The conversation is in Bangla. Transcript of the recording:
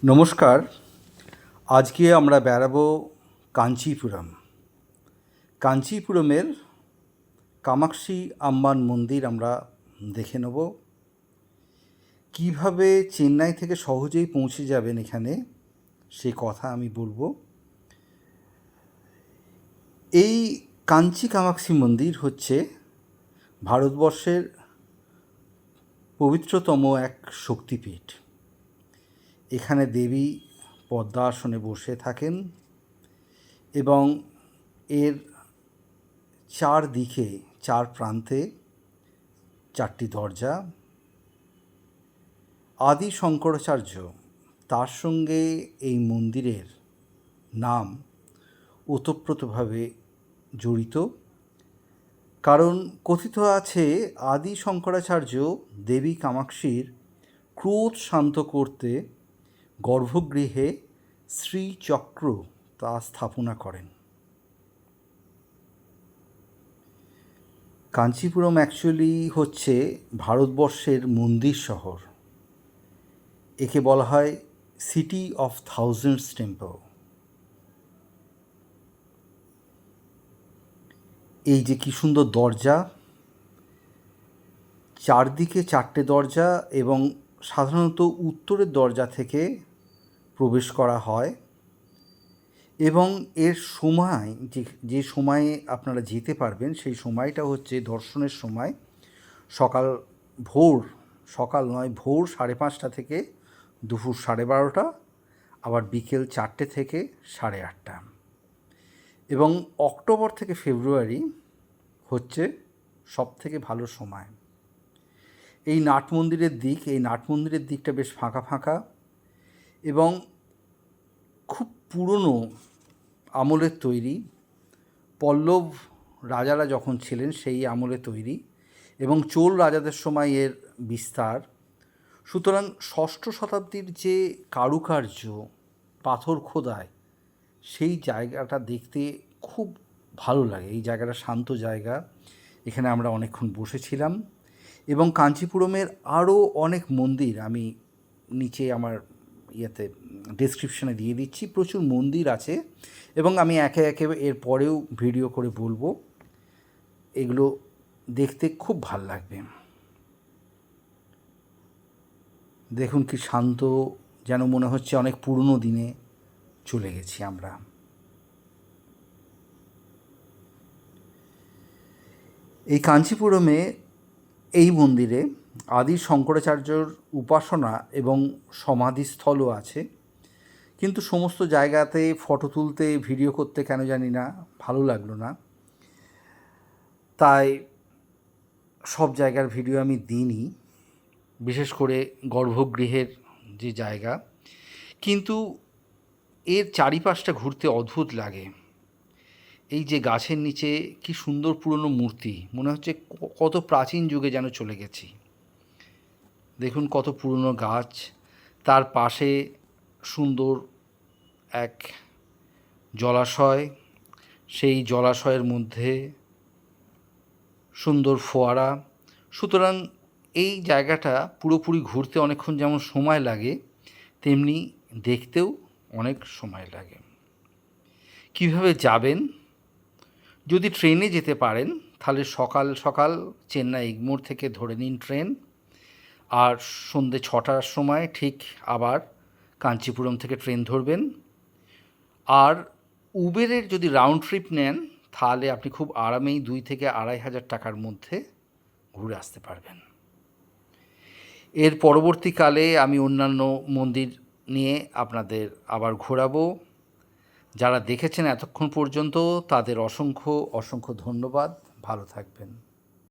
নমস্কার। আজকে আমরা বেড়াবো কাঞ্চিপুরম। কাঞ্চিপুরমের কামাক্ষী আম্মান মন্দির আমরা দেখে নেব। কীভাবে চেন্নাই থেকে সহজেই পৌঁছে যাবেন এখানে সে কথা আমি বলবো। এই কাঞ্চি কামাক্ষী মন্দির হচ্ছে ভারতবর্ষের পবিত্রতম এক শক্তিপীঠ। এখানে দেবী পদ্মাসনে বসে থাকেন এবং এর চারদিকে চার প্রান্তে চারটি দরজা। আদি শঙ্করাচার্য তার সঙ্গে এই মন্দিরের নাম ওতপ্রোতভাবে জড়িত, কারণ কথিত আছে আদি শঙ্করাচার্য দেবী কামাক্ষীর ক্রোধ শান্ত করতে গর্ভগৃহে শ্রীচক্র তা স্থাপনা করেন। কাঞ্চিপুরম অ্যাকচুয়ালি হচ্ছে ভারতবর্ষের মন্দির শহর। একে বলা হয় সিটি অফ থাউজেন্ডস টেম্পল। এই যে কী সুন্দর দরজা, চারদিকে চারটে দরজা, এবং সাধারণত উত্তরের দরজা থেকে প্রবেশ করা হয়। এবং এর সময় যে সময়ে আপনারা যেতে পারবেন সেই সময়টা হচ্ছে দর্শনের সময় ভোর 5:30 থেকে দুপুর 12:30, আবার বিকেল 4টে থেকে 8:30। এবং অক্টোবর থেকে ফেব্রুয়ারি হচ্ছে সবথেকে ভালো সময়। এই নাট মন্দিরের দিকটা বেশ ফাঁকা ফাঁকা এবং খুব পুরনো আমলের তৈরি। পল্লব রাজারা যখন ছিলেন সেই আমলে তৈরি, এবং চোল রাজাদের সময় এর বিস্তার। সুতরাং ষষ্ঠ শতাব্দীর যে কারুকার্য পাথর খোদায়, সেই জায়গাটা দেখতে খুব ভালো লাগে। এই জায়গাটা শান্ত জায়গা, এখানে আমরা অনেকক্ষণ বসেছিলাম। এবং কাঞ্চিপুরমের আরও অনেক মন্দির আমি নিচে আমার ডেসক্রিপশানে দিয়ে দিচ্ছি। প্রচুর মন্দির আছে এবং আমি একে একে এর পরেও ভিডিও করে বলবো। এগুলো দেখতে খুব ভাল লাগবে। দেখুন কি শান্ত, যেন মনে হচ্ছে অনেক পুরনো দিনে চলে গেছি আমরা। এই কাঞ্চিপুরমে এই মন্দিরে আদি শঙ্করাচার্যর উপাসনা এবং সমাধিস্থলও আছে, কিন্তু সমস্ত জায়গাতে ফটো তুলতে ভিডিও করতে কেন জানি না ভালো লাগলো না, তাই সব জায়গার ভিডিও আমি দিইনি, বিশেষ করে গর্ভগৃহের যে জায়গা। কিন্তু এর চারিপাশটা ঘুরতে অদ্ভুত লাগে। এই যে গাছের নিচে কি সুন্দর পুরনো মূর্তি, মনে হচ্ছে কত প্রাচীন যুগে যেন চলে গেছি। দেখুন কত পুরনো গাছ, তার পাশে সুন্দর এক জলাশয়, সেই জলাশয়ের মধ্যে সুন্দর ফোয়ারা। সুতরাং এই জায়গাটা পুরোপুরি ঘুরতে অনেকক্ষণ যেমন সময় লাগে, তেমনি দেখতেও অনেক সময় লাগে। কিভাবে যাবেন? যদি ট্রেনে যেতে পারেন তাহলে সকাল সকাল চেন্নাই এগমোর থেকে ধরে নিন ট্রেন, আর সন্ধ্যে 6টার সময় ঠিক আবার কাঞ্চিপুরম থেকে ট্রেন ধরবেন। আর উবেরের যদি রাউন্ড ট্রিপ নেন তাহলে আপনি খুব আরামেই 2 থেকে 2,500 টাকার মধ্যে ঘুরে আসতে পারবেন। এর পরবর্তীকালে আমি অন্যান্য মন্দির নিয়ে আপনাদের আবার ঘোরাবো। যারা দেখেছেন এতক্ষণ পর্যন্ত তাদের অসংখ্য অসংখ্য ধন্যবাদ। ভালো থাকবেন।